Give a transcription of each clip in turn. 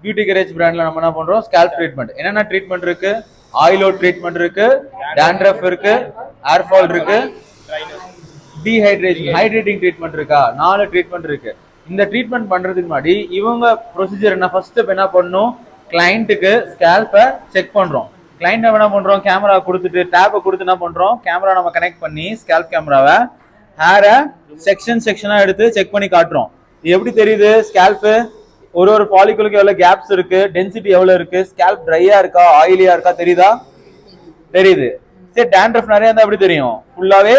Beauty courage பிராண்ட்ல நம்ம என்ன பண்றோம் ஸ்கேல்ப் ட்ரீட்மெண்ட். என்னென்ன ட்ரீட்மெண்ட் இருக்கு? ஆயில் அவுட் ட்ரீட்மெண்ட் இருக்கு, டாண்ட்ரஃப் இருக்கு, ஹேர் ஃபால் இருக்கு, டீஹைட்ரேஷன் ஹைட்ரேட்டிங் ட்ரீட்மெண்ட் இருக்கா, 4 ட்ரீட்மெண்ட் இருக்கு. இந்த ட்ரீட்மெண்ட் பண்றதுக்கு முன்னாடி இவங்க ப்ரொசீஜர் என்ன, ஃபர்ஸ்ட் என்ன பண்ணணும், கிளைண்ட்டுக்கு ஸ்கேல்பை செக் பண்றோம். கிளைண்ட் என்ன பண்றோம், கேமரா கொடுத்துட்டு டேப்பை கொடுத்து என்ன பண்றோம், கேமரா நம்ம கனெக்ட் பண்ணி ஸ்கேல்ப் கேமராவை ஹேரை செக்ஷனா எடுத்து செக் பண்ணி காட்டுறோம். இது எப்படி தெரியுது, ஸ்கேல்பு ஒரு ஃபாலிகுலுக்கு எவ்வளவு கேப்ஸ் இருக்கு, டென்சிட்டி எவ்வளவு இருக்கு, ஸ்கேல்ப் ட்ரையா இருக்கா ஆயிலியா இருக்கா தெரியுதா? தெரியுது. சரி, டாண்ட்ரஃப் நிறைய இருந்தா எப்படி தெரியும், ஃபுல்லாவே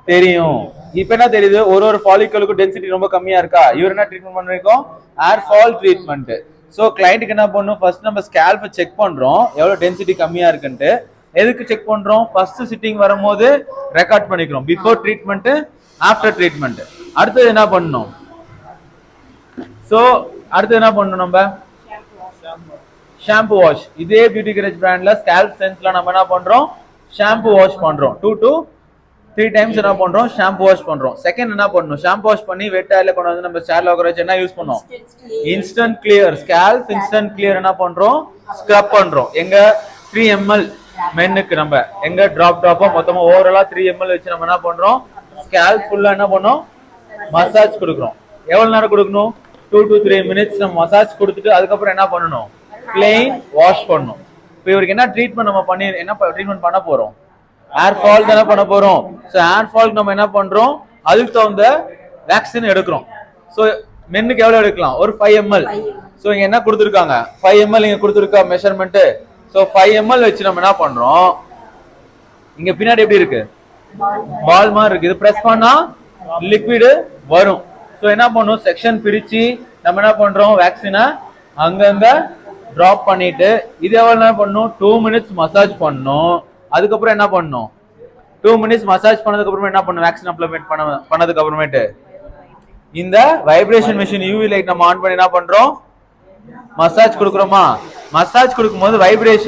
தெரியும். இப்ப என்ன தெரியுது, ஒரு ஃபாலிகுலுக்கு டென்சிட்டி ரொம்ப கம்மியா இருக்கா, இவர் என்ன ட்ரீட்மெண்ட் பண்ணிருக்கோம், ஹேர் ஃபால் ட்ரீட்மெண்ட். சோ கிளைண்ட்டுக்கு என்ன பண்ணணும், ஃபர்ஸ்ட் நம்ம ஸ்கேல்பை செக் பண்றோம் எவ்வளவு டென்சிட்டி கம்மியா இருக்குன்ட்டு. எதுக்கு செக் பண்றோம், ஃபர்ஸ்ட் சிட்டிங் வரும்போது ரெக்கார்ட் பண்ணிக்கிறோம், பிஃபோர் ட்ரீட்மெண்ட் ஆஃப்டர் ட்ரீட்மெண்ட். அடுத்தது என்ன பண்ணணும், சோ அடுத்து என்ன பண்ணணும், நம்ம ஷாம்பு வாஷ். இதே பியூட்டி கரேஜ் பிராண்ட்ல ஸ்கேல்ப் சென்ஸ்ல நம்ம என்ன பண்றோம், ஷாம்பு வாஷ் பண்றோம். 2 to 3 டைம்ஸ் என்ன பண்றோம், ஷாம்பு வாஷ் பண்றோம். செகண்ட் என்ன பண்ணணும், ஷாம்பு வாஷ் பண்ணி வெட் ஆயில கொண்டு வந்து நம்ம சேர்ல உட்கார வச்சு என்ன யூஸ் பண்ணோம், instant clear. Scalp instant clear என்ன பண்றோம், ஸ்க்ரப் பண்றோம். எங்க 3 ml மென்னுக்கு நம்ம எங்க டிராப்பா மொத்தமா ஓவராலா 3 ml வச்சு நம்ம என்ன பண்றோம், ஸ்கேல்ப் ஃபுல்லா என்ன பண்ணோம், மசாஜ் கொடுக்குறோம். எவ்வளவு நேரம் கொடுக்கணும், 2 to 3 மினிட்ஸ் நம்ம மசாஜ் கொடுத்துட்டு அதுக்கப்புறம் என்ன பண்ணணும், கிளீன் வாஷ் பண்ணணும். இப்போ இவருக்கு என்ன ட்ரீட்மெண்ட் நம்ம பண்ணி என்ன ட்ரீட்மெண்ட் பண்ண போறோம், ஹேர் ஃபால் தானே பண்ண போறோம். ஸோ ஹேர் ஃபால்க்கு நம்ம என்ன பண்றோம், அதுக்கு தகுந்த வேக்சின் எடுக்கிறோம். ஸோ மென்னுக்கு எவ்வளவு எடுக்கலாம், ஒரு 5 ml. ஸோ இங்க என்ன கொடுத்துருக்காங்க, 5 ml இங்க கொடுத்துருக்கா மெஷர்மெண்ட். ஸோ 5 ml வச்சு நம்ம என்ன பண்றோம், இங்க பின்னாடி எப்படி இருக்கு, பால் மாதிரி இருக்கு, இது பிரஸ் பண்ணா லிக்விடு வரும். ஸோ என்ன பண்ணும், செக்ஷன் பிரிச்சு நம்ம என்ன பண்றோம், வேக்சினை அங்கங்க டிராப் பண்ணிட்டு இது எவ்வளவு நேரம் பண்ணும், 2 மினிட்ஸ் மசாஜ் பண்ணும். அதுக்கப்புறம் என்ன பண்ணும், 2 மினிட்ஸ் மசாஜ் பண்ணதுக்கு அப்புறம் என்ன பண்ணும், வேக்சின் அப்ளிமெண்ட் பண்ணதுக்கு அப்புறமேட்டு இந்த வைப்ரேஷன் மெஷின் யூவி லைட் நம்ம ஆன் பண்ணி என்ன பண்றோம், மசாஜ் கொடுக்குறோமா. மசாஜ் கொடுக்கும் போது வைப்ரேஷன்